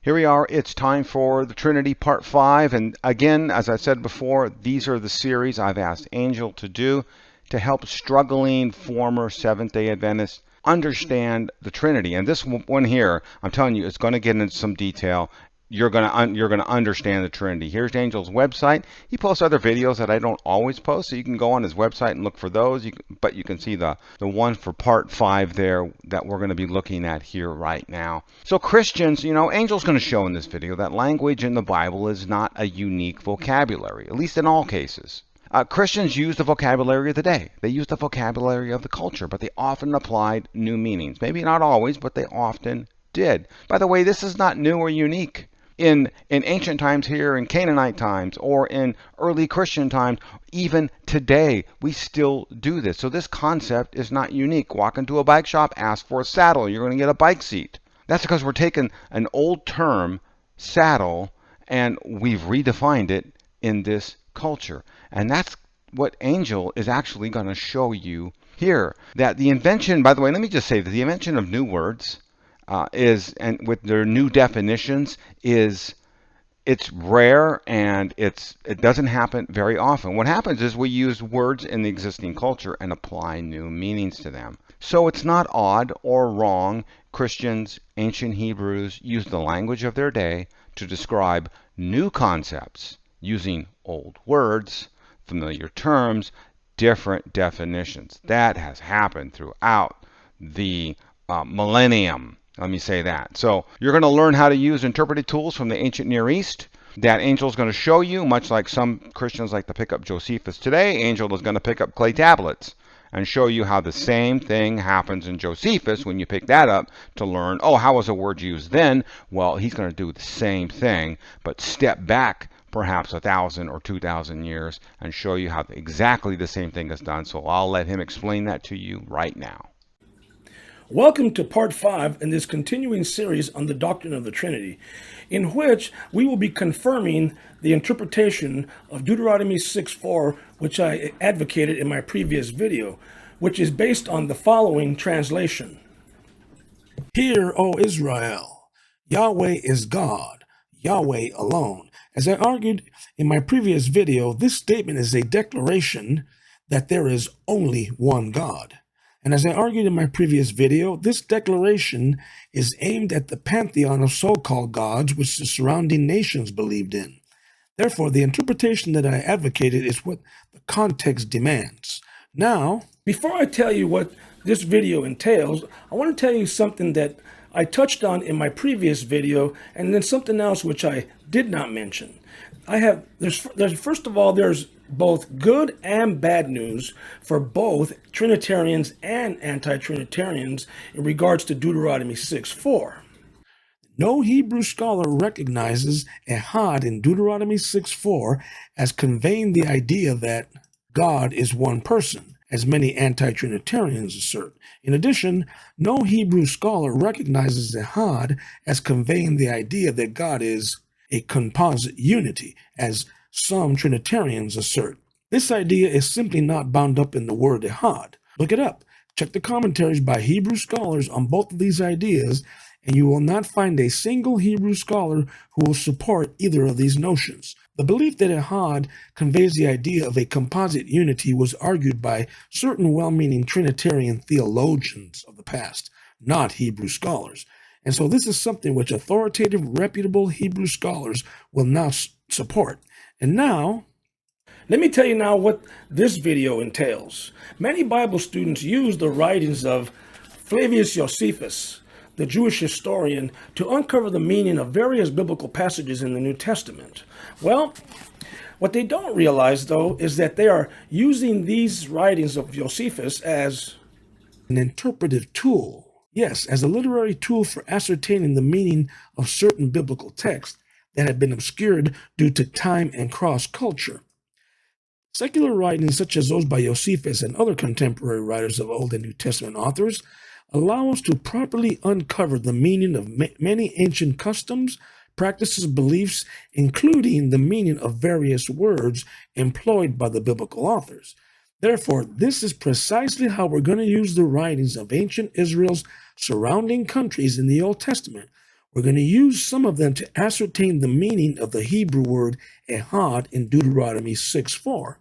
Here we are. It's time for the Trinity Part 5. And again, as I said before, these are the series I've asked Angel to do to help struggling former Seventh-day Adventists understand the Trinity. And this one here, I'm telling you, it's going to get into some detail. You're going to understand the Trinity. Here's Angel's website. He posts other videos that I don't always post, so you can go on his website and look for those. But you can see the one for Part 5 there that we're going to be looking at here right now. So Christians, Angel's going to show in this video that language in the Bible is not a unique vocabulary, at least in all cases. Christians use the vocabulary of the day. They use the vocabulary of the culture, but they often applied new meanings. Maybe not always, but they often did. By the way, this is not new or unique. In ancient times here, in Canaanite times, or in early Christian times, even today, we still do this. So this concept is not unique. Walk into a bike shop, ask for a saddle. You're going to get a bike seat. That's because we're taking an old term, saddle, and we've redefined it in this culture. And that's what Angel is actually going to show you here. That the invention, by the way, let me just say that the invention of new words and with their new definitions it's rare, and it doesn't happen very often. What happens is we use words in the existing culture and apply new meanings to them. So it's not odd or wrong. Christians, ancient Hebrews, used the language of their day to describe new concepts using old words, familiar terms, different definitions. That has happened throughout the millennium. Let me say that. So you're going to learn how to use interpretive tools from the ancient Near East that Angel's going to show you, much like some Christians like to pick up Josephus today. Angel is going to pick up clay tablets and show you how the same thing happens in Josephus when you pick that up to learn, how was a word used then? Well, he's going to do the same thing, but step back perhaps 1,000 or 2,000 years and show you how exactly the same thing is done. So I'll let him explain that to you right now. Welcome to Part 5 in this continuing series on the doctrine of the Trinity, in which we will be confirming the interpretation of Deuteronomy 6:4, which I advocated in my previous video, which is based on the following translation. Hear, O Israel, Yahweh is God, Yahweh alone. As I argued in my previous video, this statement is a declaration that there is only one God. And as I argued in my previous video, this declaration is aimed at the pantheon of so-called gods which the surrounding nations believed in. Therefore, the interpretation that I advocated is what the context demands. Now, before I tell you what this video entails, I want to tell you something that I touched on in my previous video, and then something else which I did not mention. First of all, there's both good and bad news for both Trinitarians and anti-Trinitarians in regards to Deuteronomy 6:4. No Hebrew scholar recognizes ehad in Deuteronomy 6:4 as conveying the idea that God is one person, as many anti-Trinitarians assert. In addition, no Hebrew scholar recognizes ehad as conveying the idea that God is a composite unity, as some Trinitarians assert. This idea is simply not bound up in the word ehad. Look it up. Check the commentaries by Hebrew scholars on both of these ideas, and you will not find a single Hebrew scholar who will support either of these notions. The belief that ehad conveys the idea of a composite unity was argued by certain well-meaning Trinitarian theologians of the past, not Hebrew scholars. And so this is something which authoritative, reputable Hebrew scholars will not support. And now, let me tell you now what this video entails. Many Bible students use the writings of Flavius Josephus, the Jewish historian, to uncover the meaning of various biblical passages in the New Testament. Well, what they don't realize, though, is that they are using these writings of Josephus as an interpretive tool. Yes, as a literary tool for ascertaining the meaning of certain biblical texts that have been obscured due to time and cross-culture. Secular writings such as those by Josephus and other contemporary writers of Old and New Testament authors allow us to properly uncover the meaning of many ancient customs, practices, beliefs, including the meaning of various words employed by the biblical authors. Therefore, this is precisely how we're going to use the writings of ancient Israel's surrounding countries in the Old Testament. We're going to use some of them to ascertain the meaning of the Hebrew word ehad in Deuteronomy 6:4.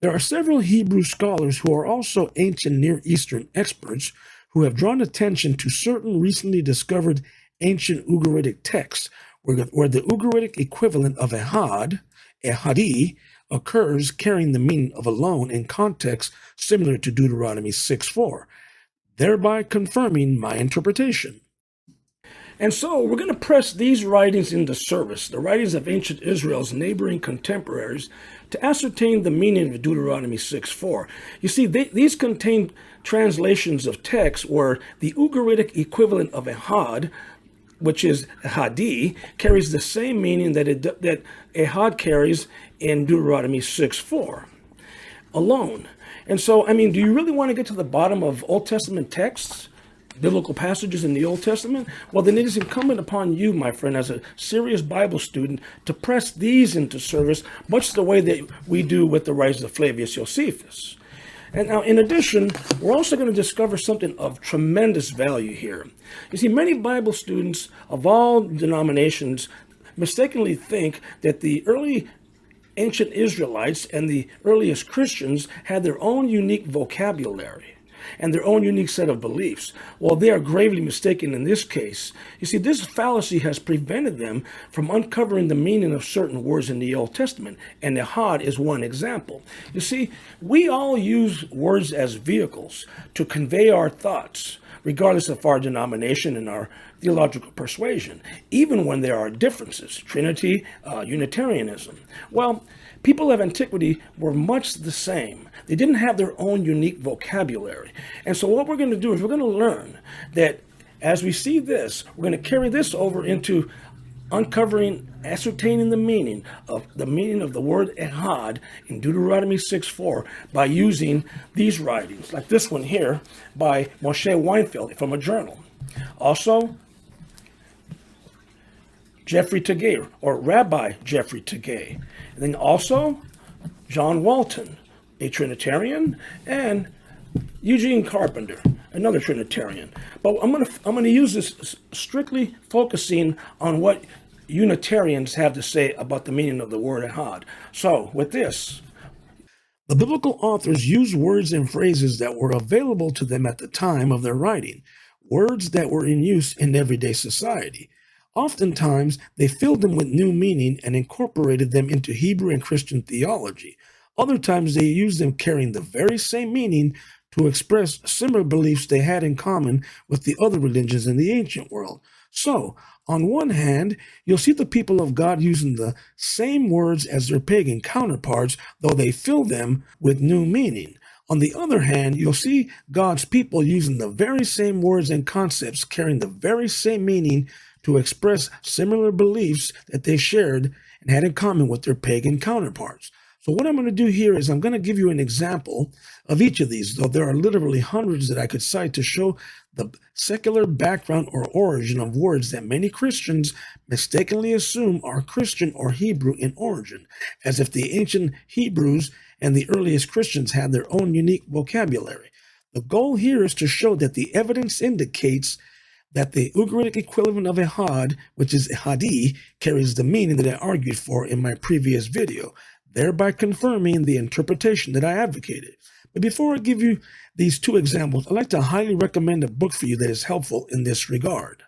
There are several Hebrew scholars who are also ancient Near Eastern experts who have drawn attention to certain recently discovered ancient Ugaritic texts where the Ugaritic equivalent of ehad, ehadi, occurs carrying the meaning of alone in context similar to Deuteronomy 6:4, thereby confirming my interpretation. And so we're going to press these writings into service, the writings of ancient Israel's neighboring contemporaries, to ascertain the meaning of Deuteronomy 6:4. You see, these contain translations of texts where the Ugaritic equivalent of ehad, which is hadi, carries the same meaning that ehad carries in Deuteronomy 6:4, alone. And so, I mean, do you really want to get to the bottom of Old Testament texts, biblical passages in the Old Testament? Well, then it is incumbent upon you, my friend, as a serious Bible student, to press these into service, much the way that we do with the writings of Flavius Josephus. And now, in addition, we're also going to discover something of tremendous value here. You see, many Bible students of all denominations mistakenly think that the early ancient Israelites and the earliest Christians had their own unique vocabulary and their own unique set of beliefs. Well, they are gravely mistaken in this case. You see, this fallacy has prevented them from uncovering the meaning of certain words in the Old Testament, and ehad is one example. You see, we all use words as vehicles to convey our thoughts, regardless of our denomination and our theological persuasion, even when there are differences, Trinity, Unitarianism. Well, people of antiquity were much the same. They didn't have their own unique vocabulary. And so what we're going to do is we're going to learn that as we see this, we're going to carry this over into uncovering, ascertaining the meaning of the word ehad in Deuteronomy 6:4 by using these writings, like this one here by Moshe Weinfeld from a journal. Also, Jeffrey Tegay, or Rabbi Jeffrey Tegay. And then also John Walton, a Trinitarian, and Eugene Carpenter, another Trinitarian. But I'm going to use this strictly focusing on what Unitarians have to say about the meaning of the word ehad. So with this, the biblical authors used words and phrases that were available to them at the time of their writing, words that were in use in everyday society. Oftentimes, they filled them with new meaning and incorporated them into Hebrew and Christian theology. Other times, they used them carrying the very same meaning to express similar beliefs they had in common with the other religions in the ancient world. So, on one hand, you'll see the people of God using the same words as their pagan counterparts, though they fill them with new meaning. On the other hand, you'll see God's people using the very same words and concepts, carrying the very same meaning to express similar beliefs that they shared and had in common with their pagan counterparts. So what I'm going to do here is I'm going to give you an example of each of these, though there are literally hundreds that I could cite to show the secular background or origin of words that many Christians mistakenly assume are Christian or Hebrew in origin, as if the ancient Hebrews and the earliest Christians had their own unique vocabulary. The goal here is to show that the evidence indicates that the Ugaritic equivalent of ehad, which is ehadi, carries the meaning that I argued for in my previous video, thereby confirming the interpretation that I advocated. But before I give you these two examples, I'd like to highly recommend a book for you that is helpful in this regard.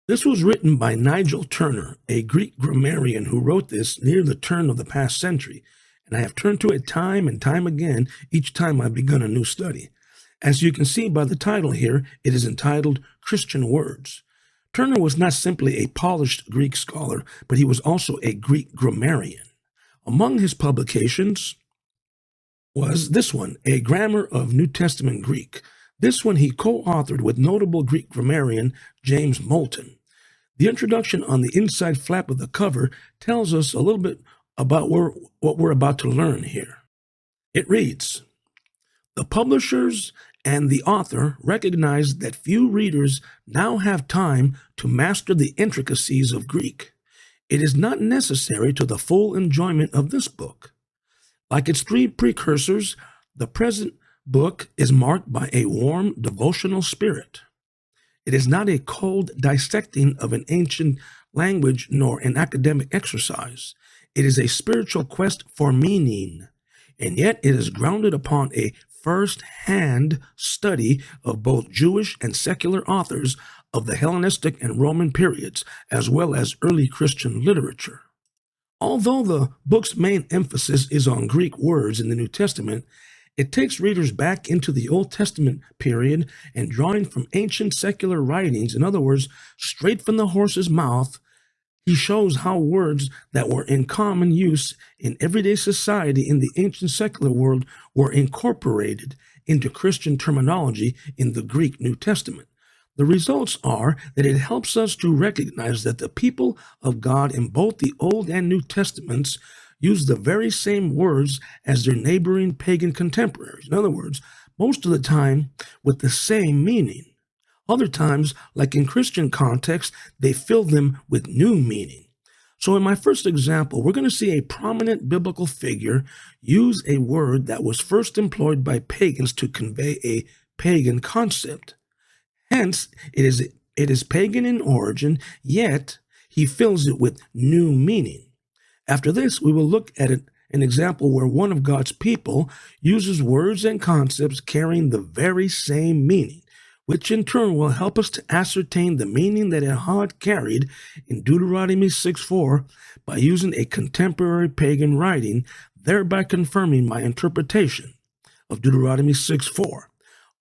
This was written by Nigel Turner, a Greek grammarian who wrote this near the turn of the past century, and I have turned to it time and time again each time I've begun a new study. As you can see by the title here, it is entitled Christian Words. Turner was not simply a polished Greek scholar, but he was also a Greek grammarian. Among his publications was this one, A Grammar of New Testament Greek. This one he co-authored with notable Greek grammarian James Moulton. The introduction on the inside flap of the cover tells us a little bit about what we're about to learn here. It reads, "The publishers and the author recognize that few readers now have time to master the intricacies of Greek. It is not necessary to the full enjoyment of this book. Like its three precursors, the present book is marked by a warm devotional spirit. It is not a cold dissecting of an ancient language nor an academic exercise. It is a spiritual quest for meaning, and yet it is grounded upon a first-hand study of both Jewish and secular authors of the Hellenistic and Roman periods, as well as early Christian literature. Although the book's main emphasis is on Greek words in the New Testament, it takes readers back into the Old Testament period and drawing from ancient secular writings, in other words, straight from the horse's mouth, he shows how words that were in common use in everyday society in the ancient secular world were incorporated into Christian terminology in the Greek New Testament. The results are that it helps us to recognize that the people of God in both the Old and New Testaments use the very same words as their neighboring pagan contemporaries. In other words, most of the time with the same meaning. Other times, like in Christian context, they fill them with new meaning. So in my first example, we're going to see a prominent biblical figure use a word that was first employed by pagans to convey a pagan concept. Hence, it is pagan in origin, yet he fills it with new meaning. After this, we will look at an example where one of God's people uses words and concepts carrying the very same meaning, which in turn will help us to ascertain the meaning that had carried in Deuteronomy 6:4 by using a contemporary pagan writing, thereby confirming my interpretation of Deuteronomy 6:4.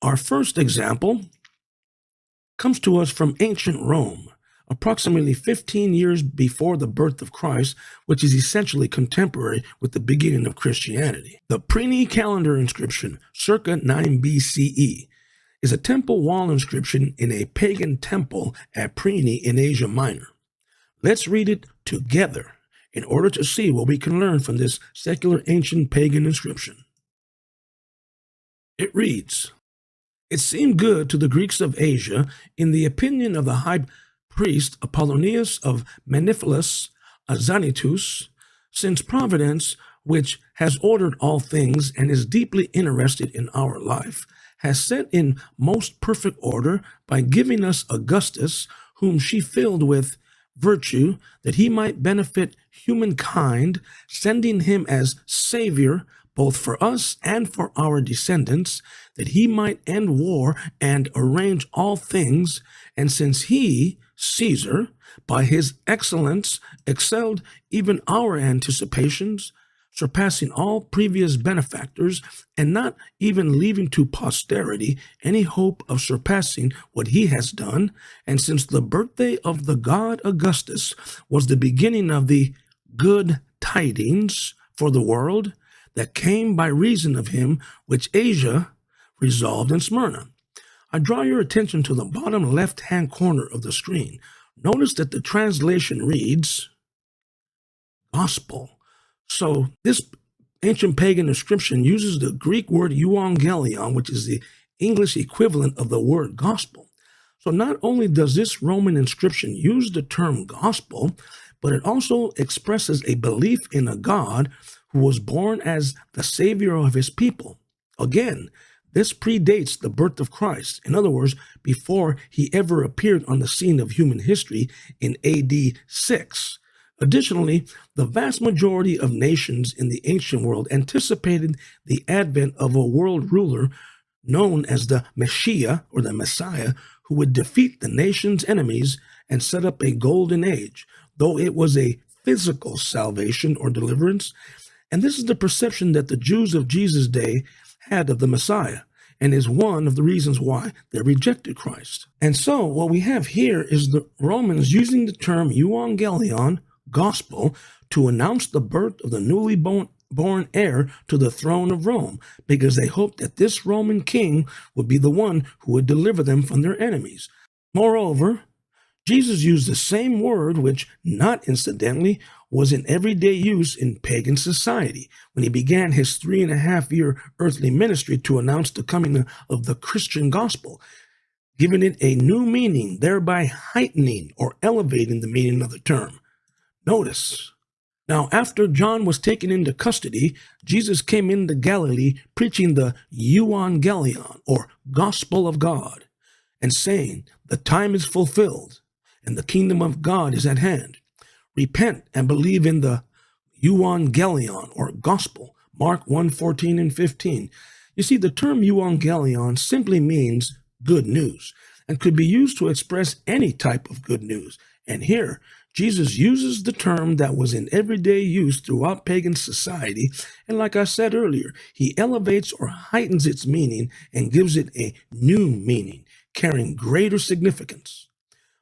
Our first example comes to us from ancient Rome, approximately 15 years before the birth of Christ, which is essentially contemporary with the beginning of Christianity. The Trinity calendar inscription, circa 9 BCE, is a temple wall inscription in a pagan temple at Trinity in Asia Minor. Let's read it together in order to see what we can learn from this secular ancient pagan inscription. It reads, "It seemed good to the Greeks of Asia, in the opinion of the high priest Apollonius of Meniphalus Azanitus, since Providence, which has ordered all things and is deeply interested in our life, has set in most perfect order by giving us Augustus, whom she filled with virtue, that he might benefit humankind, sending him as Savior both for us and for our descendants, that he might end war and arrange all things, and since he, Caesar, by his excellence, excelled even our anticipations, surpassing all previous benefactors, and not even leaving to posterity any hope of surpassing what he has done, and since the birthday of the god Augustus was the beginning of the good tidings for the world that came by reason of him, which Asia resolved in Smyrna." I draw your attention to the bottom left-hand corner of the screen. Notice that the translation reads, gospel. So this ancient pagan inscription uses the Greek word euangelion, which is the English equivalent of the word gospel. So not only does this Roman inscription use the term gospel, but it also expresses a belief in a God who was born as the Savior of his people. Again, this predates the birth of Christ. In other words, before he ever appeared on the scene of human history in AD 6. Additionally, the vast majority of nations in the ancient world anticipated the advent of a world ruler known as the Messiah or the Messiah, who would defeat the nation's enemies and set up a golden age, though it was a physical salvation or deliverance. And this is the perception that the Jews of Jesus' day had of the Messiah, and is one of the reasons why they rejected Christ. And so what we have here is the Romans using the term euangelion, gospel, to announce the birth of the newly born heir to the throne of Rome, because they hoped that this Roman king would be the one who would deliver them from their enemies. Moreover, Jesus used the same word, which, not incidentally, was in everyday use in pagan society when he began his 3.5-year earthly ministry to announce the coming of the Christian gospel, giving it a new meaning, thereby heightening or elevating the meaning of the term. Notice, now after John was taken into custody, Jesus came into Galilee preaching the euangelion, or gospel of God, and saying, The time is fulfilled, and the kingdom of God is at hand. Repent and believe in the euangelion, or gospel, Mark 1:14 and 15. You see, the term euangelion simply means good news and could be used to express any type of good news. And here, Jesus uses the term that was in everyday use throughout pagan society, and like I said earlier, he elevates or heightens its meaning and gives it a new meaning, carrying greater significance.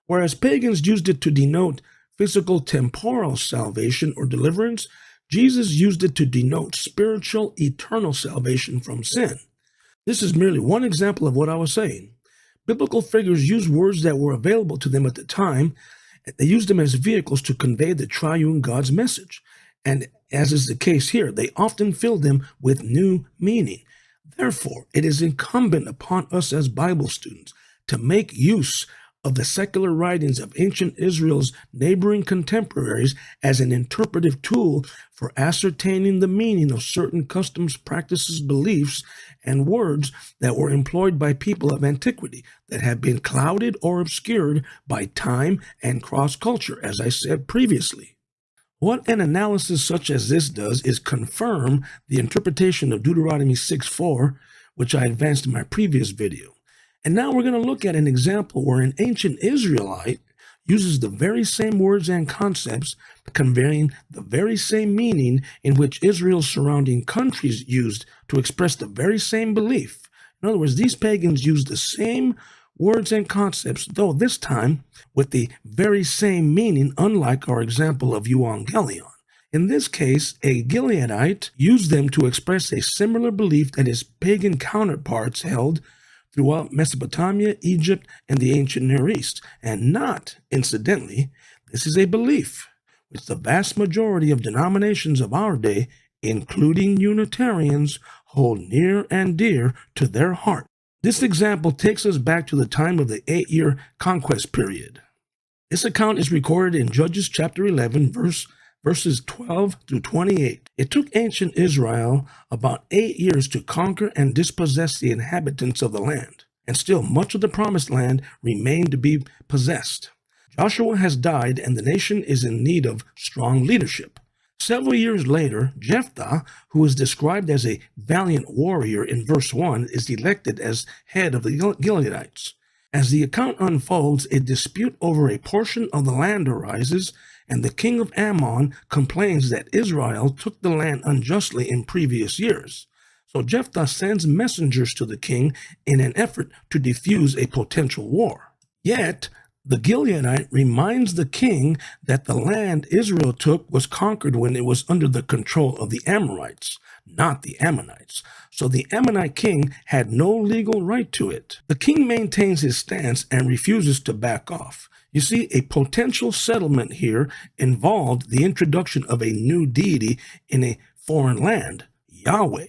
Whereas pagans used it to denote physical temporal salvation or deliverance, Jesus used it to denote spiritual eternal salvation from sin. This is merely one example of what I was saying. Biblical figures used words that were available to them at the time. They used them as vehicles to convey the triune God's message. And as is the case here, they often filled them with new meaning. Therefore, it is incumbent upon us as Bible students to make use of the secular writings of ancient Israel's neighboring contemporaries as an interpretive tool for ascertaining the meaning of certain customs, practices, beliefs, and words that were employed by people of antiquity that have been clouded or obscured by time and cross-culture, as I said previously. What an analysis such as this does is confirm the interpretation of Deuteronomy 6:4, which I advanced in my previous video. And now we're going to look at an example where an ancient Israelite uses the very same words and concepts, conveying the very same meaning in which Israel's surrounding countries used to express the very same belief. In other words, these pagans used the same words and concepts, though this time with the very same meaning, unlike our example of euangelion. In this case, a Gileadite used them to express a similar belief that his pagan counterparts held throughout Mesopotamia, Egypt, and the ancient Near East. And not, incidentally, this is a belief which the vast majority of denominations of our day, including Unitarians, hold near and dear to their heart. This example takes us back to the time of the 8-year conquest period. This account is recorded in Judges chapter 11, verses 12 through 28. It took ancient Israel about 8 years to conquer and dispossess the inhabitants of the land, and still much of the promised land remained to be possessed. Joshua has died, and the nation is in need of strong leadership. Several years later, Jephthah, who is described as a valiant warrior in verse 1, is elected as head of the Gileadites. As the account unfolds, a dispute over a portion of the land arises, and the king of Ammon complains that Israel took the land unjustly in previous years. So Jephthah sends messengers to the king in an effort to defuse a potential war. Yet, the Gileadite reminds the king that the land Israel took was conquered when it was under the control of the Amorites, not the Ammonites. So the Ammonite king had no legal right to it. The king maintains his stance and refuses to back off. You see, a potential settlement here involved the introduction of a new deity in a foreign land, Yahweh,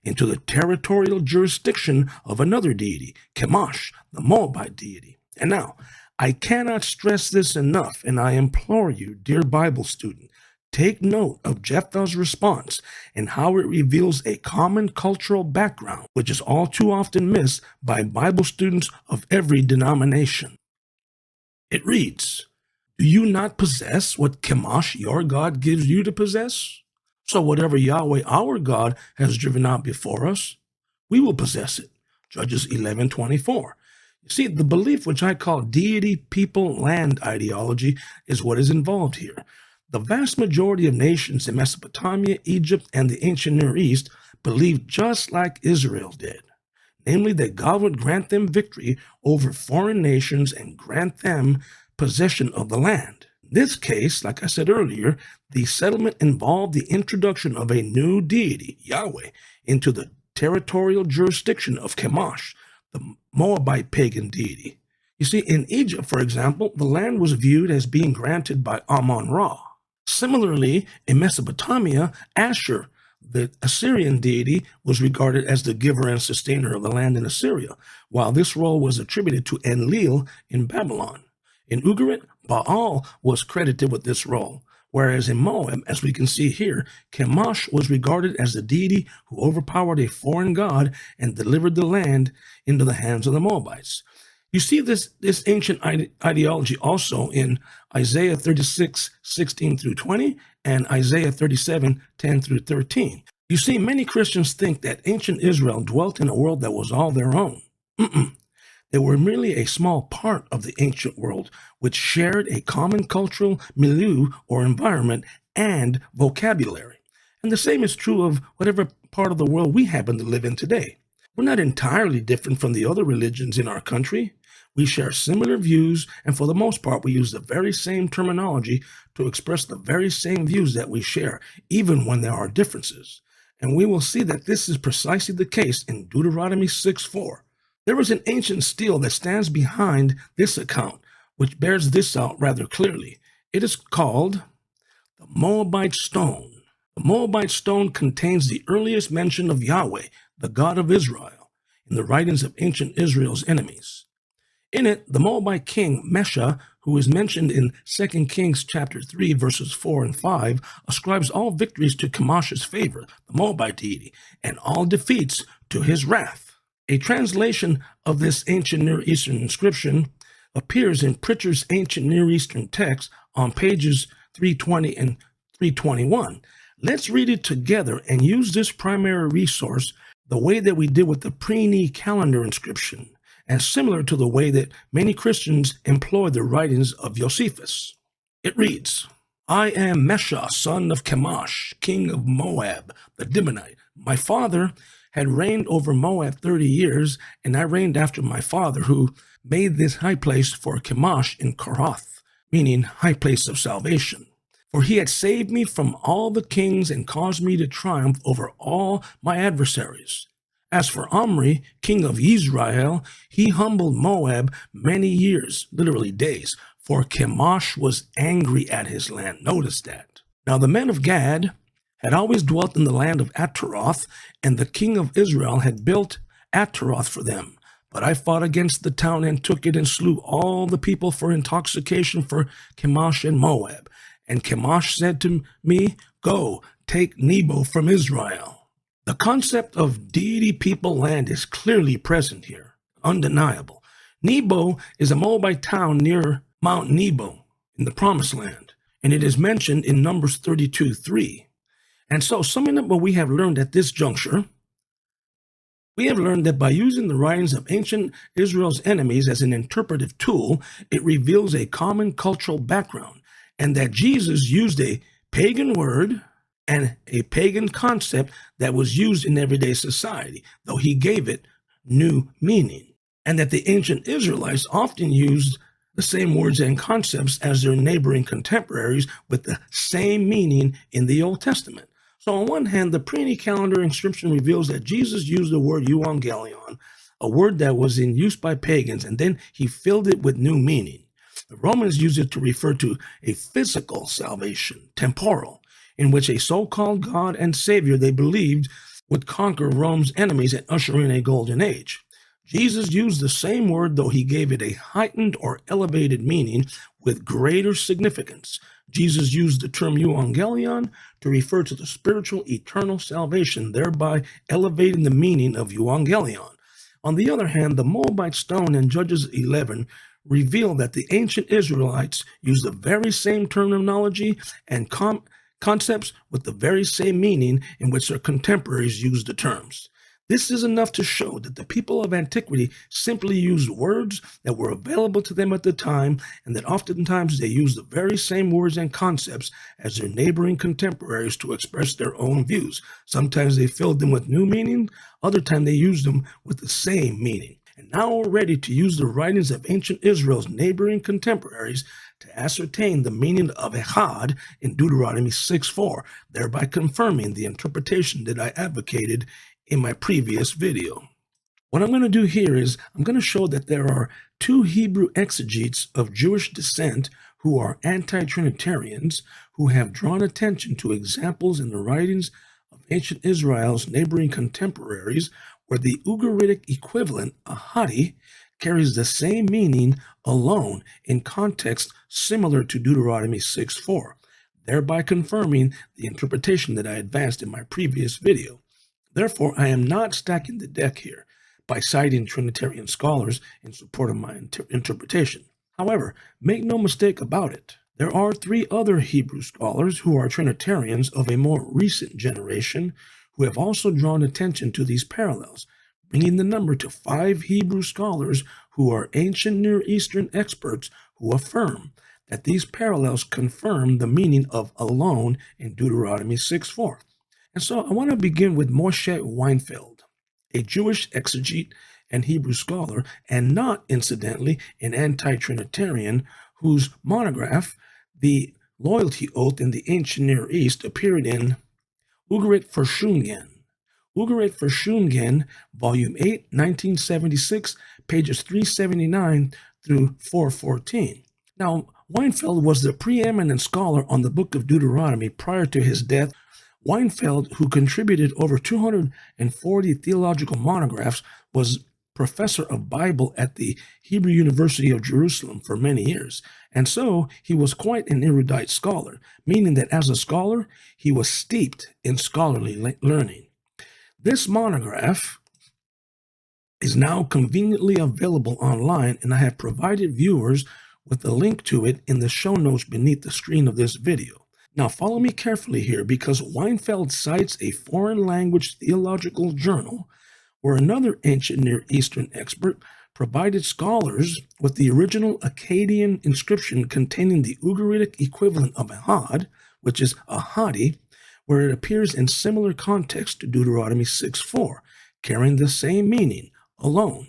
into the territorial jurisdiction of another deity, Chemosh, the Moabite deity. And now, I cannot stress this enough, and I implore you, dear Bible student, take note of Jephthah's response and how it reveals a common cultural background, which is all too often missed by Bible students of every denomination. It reads, "Do you not possess what Chemosh, your God, gives you to possess? So whatever Yahweh, our God, has driven out before us, we will possess it." Judges 11:24. You see, the belief which I call deity, people, land ideology is what is involved here. The vast majority of nations in Mesopotamia, Egypt, and the ancient Near East believed just like Israel did, namely that God would grant them victory over foreign nations and grant them possession of the land. In this case, like I said earlier, the settlement involved the introduction of a new deity, Yahweh, into the territorial jurisdiction of Chemosh, the Moabite pagan deity. You see, in Egypt, for example, the land was viewed as being granted by Amun-Ra. Similarly, in Mesopotamia, Ashur, the Assyrian deity, was regarded as the giver and sustainer of the land in Assyria, while this role was attributed to Enlil in Babylon. In Ugarit, Baal was credited with this role, whereas in Moab, as we can see here, Chemosh was regarded as the deity who overpowered a foreign god and delivered the land into the hands of the Moabites. You see this ancient ideology also in Isaiah 36:16 through 20 and Isaiah 37:10 through 13. You see, many Christians think that ancient Israel dwelt in a world that was all their own. They were merely a small part of the ancient world, which shared a common cultural milieu or environment and vocabulary. And the same is true of whatever part of the world we happen to live in today. We're not entirely different from the other religions in our country. We share similar views, and for the most part, we use the very same terminology to express the very same views that we share, even when there are differences. And we will see that this is precisely the case in Deuteronomy 6:4. There is an ancient stele that stands behind this account, which bears this out rather clearly. It is called the Moabite stone. The Moabite stone contains the earliest mention of Yahweh, the God of Israel, in the writings of ancient Israel's enemies. In it, the Moabite king Mesha, who is mentioned in 2 Kings chapter 3, verses 4 and 5, ascribes all victories to Chemosh's favor, the Moabite deity, and all defeats to his wrath. A translation of this ancient Near Eastern inscription appears in Pritchard's ancient Near Eastern text on pages 320 and 321. Let's read it together and use this primary resource the way that we did with the Trinity calendar inscription, and similar to the way that many Christians employ the writings of Josephus. It reads, I am Mesha, son of Chemosh, king of Moab, the Dimonite. My father had reigned over Moab 30 years, and I reigned after my father, who made this high place for Chemosh in Koroth, meaning high place of salvation. For he had saved me from all the kings and caused me to triumph over all my adversaries. As for Omri, king of Israel, he humbled Moab many years, literally days, for Chemosh was angry at his land. Notice that. Now the men of Gad had always dwelt in the land of Ataroth, and the king of Israel had built Ataroth for them. But I fought against the town and took it and slew all the people for intoxication for Chemosh and Moab. And Chemosh said to me, Go, take Nebo from Israel. The concept of deity, people, land is clearly present here, undeniable. Nebo is a Moabite town near Mount Nebo in the Promised Land, and it is mentioned in Numbers 32:3. And so, summing up what we have learned at this juncture, we have learned that by using the writings of ancient Israel's enemies as an interpretive tool, it reveals a common cultural background, and that Jesus used a pagan word and a pagan concept that was used in everyday society, though he gave it new meaning, and that the ancient Israelites often used the same words and concepts as their neighboring contemporaries with the same meaning in the Old Testament. So on one hand, the Trinity calendar inscription reveals that Jesus used the word euangelion, a word that was in use by pagans, and then he filled it with new meaning. The Romans used it to refer to a physical salvation, temporal, in which a so-called God and Savior they believed would conquer Rome's enemies and usher in a golden age. Jesus used the same word, though he gave it a heightened or elevated meaning with greater significance. Jesus used the term euangelion to refer to the spiritual eternal salvation, thereby elevating the meaning of euangelion. On the other hand, the Moabite stone in Judges 11 reveal that the ancient Israelites used the very same terminology and concepts with the very same meaning in which their contemporaries used the terms. This is enough to show that the people of antiquity simply used words that were available to them at the time, and that oftentimes they used the very same words and concepts as their neighboring contemporaries to express their own views. Sometimes they filled them with new meaning, other times they used them with the same meaning. And now we're ready to use the writings of ancient Israel's neighboring contemporaries to ascertain the meaning of echad in Deuteronomy 6:4, thereby confirming the interpretation that I advocated in my previous video. What I'm going to do here is I'm going to show that there are two Hebrew exegetes of Jewish descent who are anti-trinitarians who have drawn attention to examples in the writings of ancient Israel's neighboring contemporaries where the Ugaritic equivalent, ahadi, carries the same meaning alone in context similar to Deuteronomy 6:4, thereby confirming the interpretation that I advanced in my previous video. Therefore, I am not stacking the deck here, by citing Trinitarian scholars in support of my interpretation. However, make no mistake about it, there are 3 other Hebrew scholars who are Trinitarians of a more recent generation who have also drawn attention to these parallels, bringing the number to 5 Hebrew scholars who are ancient Near Eastern experts who affirm that these parallels confirm the meaning of alone in Deuteronomy 6:4. And so I want to begin with Moshe Weinfeld, a Jewish exegete and Hebrew scholar, and not, incidentally, an anti-Trinitarian whose monograph, The Loyalty Oath in the Ancient Near East, appeared in Ugarit Verschungen. Ugarit Verschungen, Volume 8, 1976, pages 379 through 414. Now, Weinfeld was the preeminent scholar on the book of Deuteronomy prior to his death. Weinfeld, who contributed over 240 theological monographs, was professor of Bible at the Hebrew University of Jerusalem for many years, and so he was quite an erudite scholar, meaning that as a scholar, he was steeped in scholarly learning. This monograph is now conveniently available online, and I have provided viewers with a link to it in the show notes beneath the screen of this video. Now follow me carefully here, because Weinfeld cites a foreign language theological journal where another ancient Near Eastern expert provided scholars with the original Akkadian inscription containing the Ugaritic equivalent of Ahad, which is Ahadi, where it appears in similar context to Deuteronomy 6:4, carrying the same meaning, alone.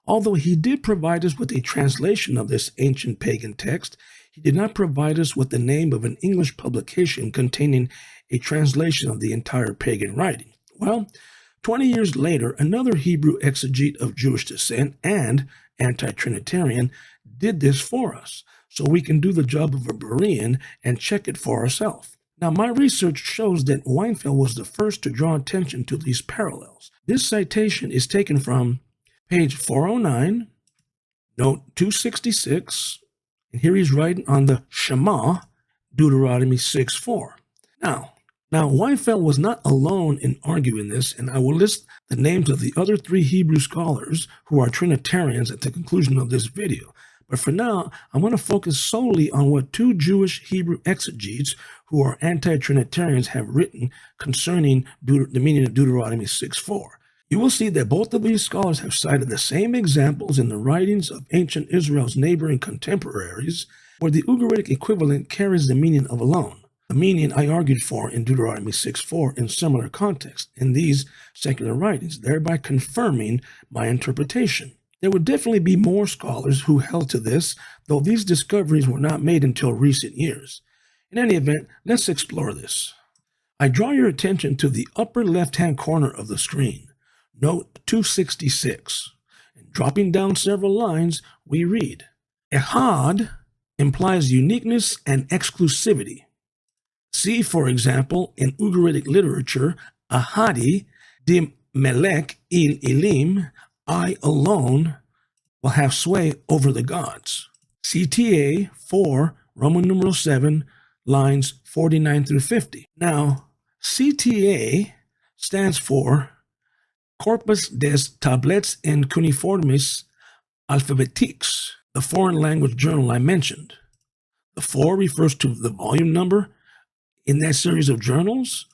Although he did provide us with a translation of this ancient pagan text, he did not provide us with the name of an English publication containing a translation of the entire pagan writing. Well, 20 years later, another Hebrew exegete of Jewish descent and anti-Trinitarian did this for us, so we can do the job of a Berean and check it for ourselves. Now, my research shows that Weinfeld was the first to draw attention to these parallels. This citation is taken from page 409, note 266, and here he's writing on the Shema, Deuteronomy 6:4. Now, Weinfeld was not alone in arguing this, and I will list the names of the other 3 Hebrew scholars who are Trinitarians at the conclusion of this video. But for now, I'm going to focus solely on what 2 Jewish Hebrew exegetes who are anti-Trinitarians have written concerning the meaning of Deuteronomy 6:4. You will see that both of these scholars have cited the same examples in the writings of ancient Israel's neighboring contemporaries, where the Ugaritic equivalent carries the meaning of alone, the meaning I argued for in Deuteronomy 6:4 in similar context in these secular writings, thereby confirming my interpretation. There would definitely be more scholars who held to this, though these discoveries were not made until recent years. In any event, let's explore this. I draw your attention to the upper left-hand corner of the screen. Note 266. And dropping down several lines, we read, Ehad implies uniqueness and exclusivity. See, for example, in Ugaritic literature, Ahadi, Dim Melech Il Elim, I alone, will have sway over the gods. CTA 4, Roman numeral 7, lines 49 through 50. Now, CTA stands for Corpus des Tablets and Cuneiformis Alphabetiques, the foreign language journal I mentioned. The 4 refers to the volume number in that series of journals.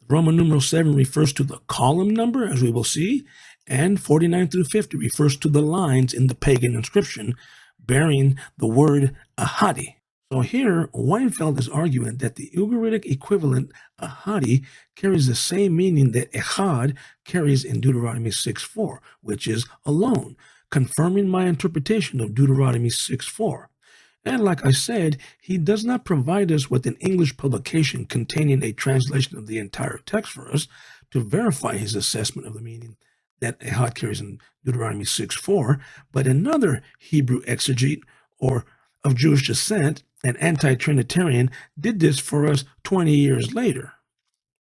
The Roman numeral 7 refers to the column number, as we will see, and 49 through 50 refers to the lines in the pagan inscription bearing the word Ahadi. So here, Weinfeld is arguing that the Ugaritic equivalent Ahadi carries the same meaning that Echad carries in Deuteronomy 6:4, which is alone, confirming my interpretation of Deuteronomy 6:4. And like I said, he does not provide us with an English publication containing a translation of the entire text for us to verify his assessment of the meaning that Ehad carries in Deuteronomy 6:4, but another Hebrew exegete or of Jewish descent, an anti-Trinitarian, did this for us 20 years later.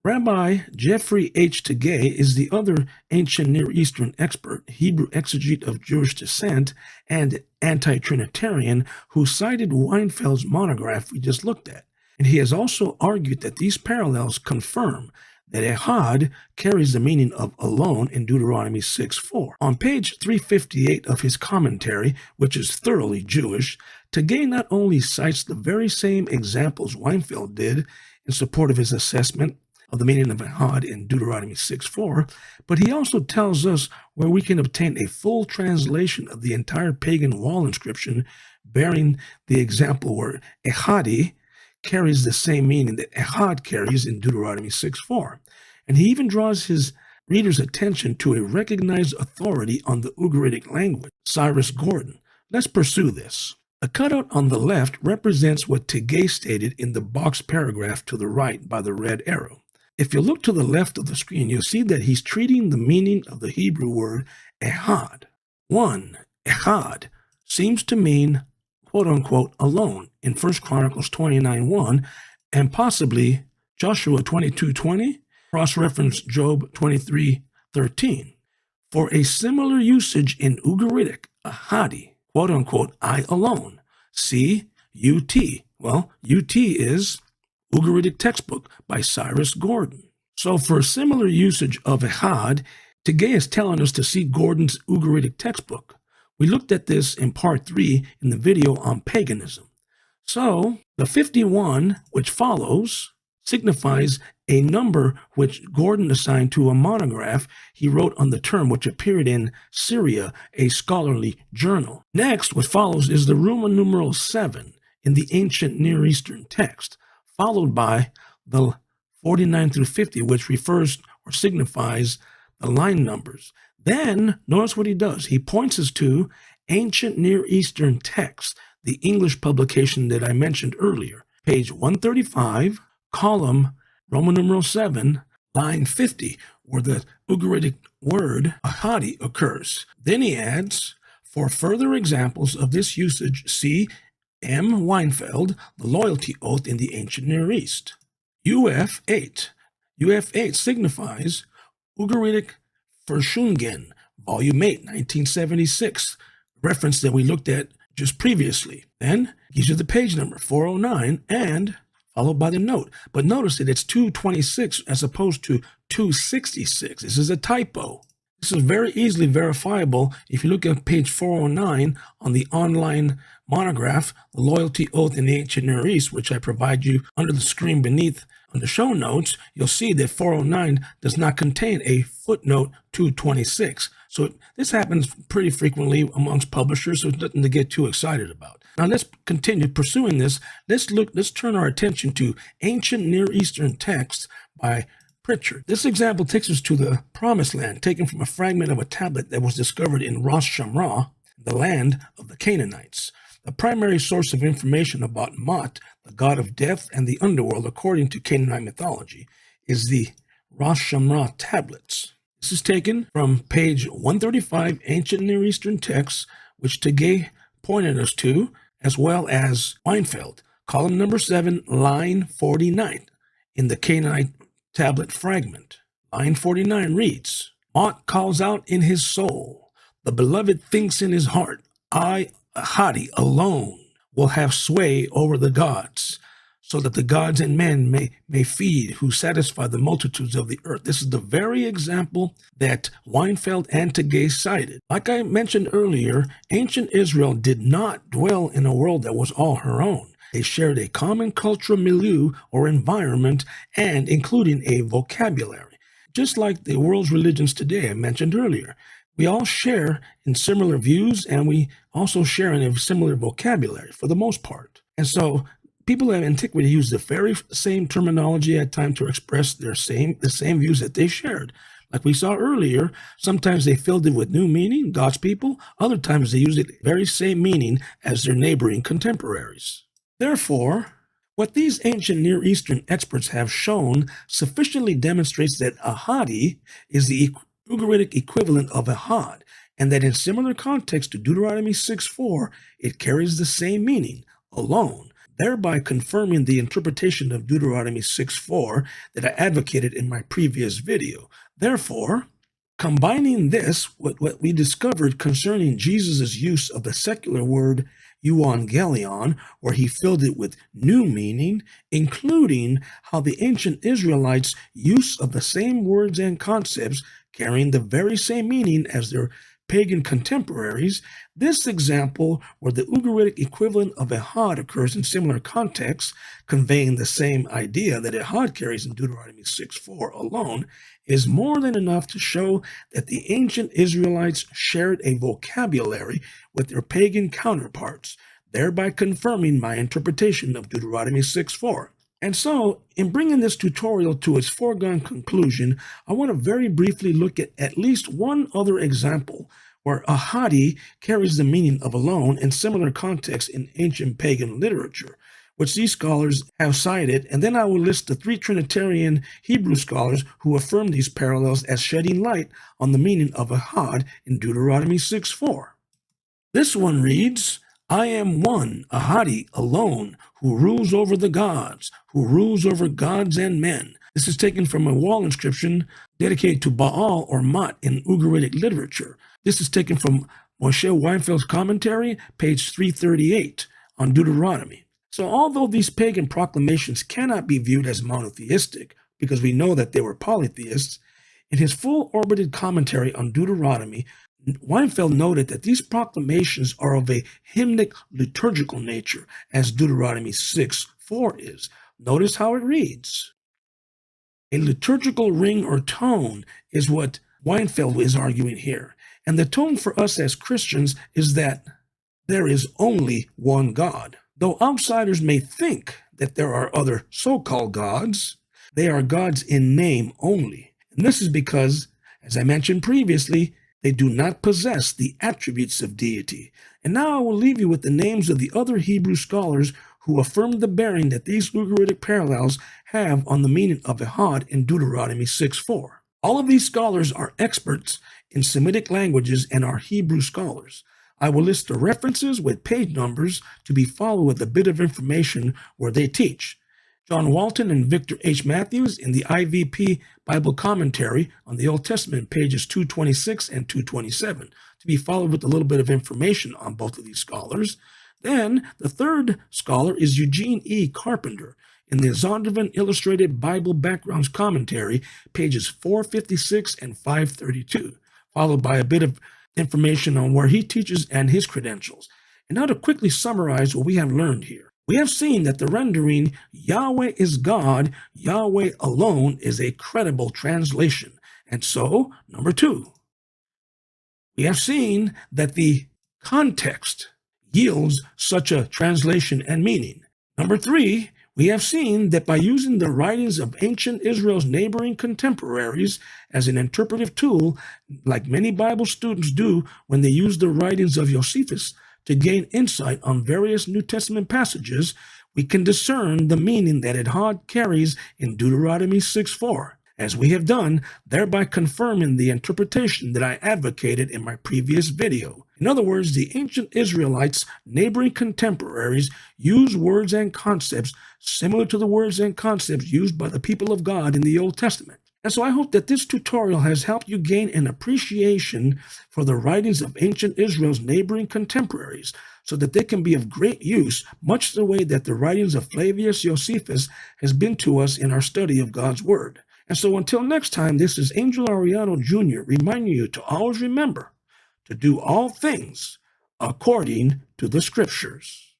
Rabbi Jeffrey H. Tegay is the other ancient Near Eastern expert, Hebrew exegete of Jewish descent, and anti-Trinitarian who cited Weinfeld's monograph we just looked at. And he has also argued that these parallels confirm that ehad carries the meaning of alone in Deuteronomy 6:4. On page 358 of his commentary, which is thoroughly Jewish, Tegay not only cites the very same examples Weinfeld did in support of his assessment of the meaning of ehad in Deuteronomy 6:4, but he also tells us where we can obtain a full translation of the entire pagan wall inscription bearing the example where ehadi carries the same meaning that ehad carries in Deuteronomy 6:4. And he even draws his reader's attention to a recognized authority on the Ugaritic language, Cyrus Gordon. Let's pursue this. The cutout on the left represents what Tegay stated in the box paragraph to the right by the red arrow. If you look to the left of the screen, you'll see that he's treating the meaning of the Hebrew word ehad. One, ehad, seems to mean quote-unquote alone in 1 Chronicles 29:1 and possibly Joshua 22:20, cross-reference Job 23:13. For a similar usage in Ugaritic, ahadi, quote-unquote I alone, see UT. Well, UT is Ugaritic textbook by Cyrus Gordon. So for a similar usage of ehad, Tegay is telling us to see Gordon's Ugaritic textbook. We looked at this in part 3 in the video on paganism. So the 51, which follows, signifies a number which Gordon assigned to a monograph he wrote on the term, which appeared in Syria, a scholarly journal. Next, what follows is the Roman numeral 7 in the ancient Near Eastern text, followed by the 49 through 50, which refers or signifies the line numbers. Then, notice what he does. He points us to ancient Near Eastern text, the English publication that I mentioned earlier, page 135, column Roman numeral 7, line 50, where the Ugaritic word ahadi occurs. Then he adds, for further examples of this usage, see M. Weinfeld, The Loyalty Oath in the Ancient Near East. UF8. UF8 signifies Ugaritic Verschungen, Volume 8, 1976, reference that we looked at just previously. Then gives you the page number, 409, and followed by the note. But notice that it's 226 as opposed to 266. This is a typo. This is very easily verifiable if you look at page 409 on the online monograph, The Loyalty Oath in the Ancient Near East, which I provide you under the screen beneath on the show notes. You'll see that 409 does not contain a footnote 226. So this happens pretty frequently amongst publishers, so it's nothing to get too excited about. Now let's continue pursuing this. Let's turn our attention to ancient Near Eastern texts by Pritchard. This example takes us to the Promised Land, taken from a fragment of a tablet that was discovered in Ras Shamra, the land of the Canaanites. The primary source of information about Mot, the god of death and the underworld, according to Canaanite mythology, is the Ras Shamra tablets. This is taken from page 135, Ancient Near Eastern Texts, which Tegay pointed us to, as well as Weinfeld, column number 7, line 49, in the Canaanite tablet fragment. Line 49 reads, Mot calls out in his soul, the beloved thinks in his heart, I, ahadi, alone, will have sway over the gods, so that the gods and men may feed who satisfy the multitudes of the earth. This is the very example that Weinfeld and Tegay cited. Like I mentioned earlier, ancient Israel did not dwell in a world that was all her own. They shared a common cultural milieu or environment, and including a vocabulary. Just like the world's religions today I mentioned earlier. We all share in similar views, and we also share in a similar vocabulary for the most part. And so people of antiquity used the very same terminology at times to express the same views that they shared. Like we saw earlier, sometimes they filled it with new meaning, God's people. Other times they used the very same meaning as their neighboring contemporaries. Therefore, what these ancient Near Eastern experts have shown sufficiently demonstrates that ahadi is the Ugaritic equivalent of ehad, and that in similar context to Deuteronomy 6:4, it carries the same meaning, alone, thereby confirming the interpretation of Deuteronomy 6:4 that I advocated in my previous video. Therefore, combining this with what we discovered concerning Jesus' use of the secular word euangelion, where he filled it with new meaning, including how the ancient Israelites' use of the same words and concepts carrying the very same meaning as their pagan contemporaries. This example, where the Ugaritic equivalent of ehad occurs in similar contexts, conveying the same idea that ehad carries in Deuteronomy 6:4 alone, is more than enough to show that the ancient Israelites shared a vocabulary with their pagan counterparts, thereby confirming my interpretation of Deuteronomy 6:4. And so, in bringing this tutorial to its foregone conclusion, I want to very briefly look at least one other example where ahadi carries the meaning of alone in similar contexts in ancient pagan literature, which these scholars have cited, and then I will list the 3 Trinitarian Hebrew scholars who affirm these parallels as shedding light on the meaning of ehad in Deuteronomy 6:4. This one reads, I am one, ahadi, alone, who rules over the gods, who rules over gods and men. This is taken from a wall inscription dedicated to Baal or Mat in Ugaritic literature. This is taken from Moshe Weinfeld's commentary, page 338, on Deuteronomy. So although these pagan proclamations cannot be viewed as monotheistic, because we know that they were polytheists, in his full-orbited commentary on Deuteronomy, Weinfeld noted that these proclamations are of a hymnic liturgical nature, as Deuteronomy 6:4 is. Notice how it reads. A liturgical ring or tone is what Weinfeld is arguing here. And the tone for us as Christians is that there is only one God. Though outsiders may think that there are other so-called gods, they are gods in name only. And this is because, as I mentioned previously, they do not possess the attributes of deity. And now I will leave you with the names of the other Hebrew scholars who affirmed the bearing that these Ugaritic parallels have on the meaning of ehad in Deuteronomy 6:4. All of these scholars are experts in Semitic languages and are Hebrew scholars. I will list the references with page numbers to be followed with a bit of information where they teach. John Walton and Victor H. Matthews in the IVP Bible Commentary on the Old Testament, pages 226 and 227, to be followed with a little bit of information on both of these scholars. Then, the third scholar is Eugene E. Carpenter in the Zondervan Illustrated Bible Backgrounds Commentary, pages 456 and 532, followed by a bit of information on where he teaches and his credentials. And now to quickly summarize what we have learned here. We have seen that the rendering Yahweh is God, Yahweh alone is a credible translation. And so, number 2, we have seen that the context yields such a translation and meaning. Number 3, we have seen that by using the writings of ancient Israel's neighboring contemporaries as an interpretive tool, like many Bible students do when they use the writings of Josephus to gain insight on various New Testament passages, we can discern the meaning that ehad carries in Deuteronomy 6:4, as we have done, thereby confirming the interpretation that I advocated in my previous video. In other words, the ancient Israelites' neighboring contemporaries use words and concepts similar to the words and concepts used by the people of God in the Old Testament. And so I hope that this tutorial has helped you gain an appreciation for the writings of ancient Israel's neighboring contemporaries, so that they can be of great use, much the way that the writings of Flavius Josephus has been to us in our study of God's Word. And so until next time, this is Angel Ariano Jr. reminding you to always remember to do all things according to the Scriptures.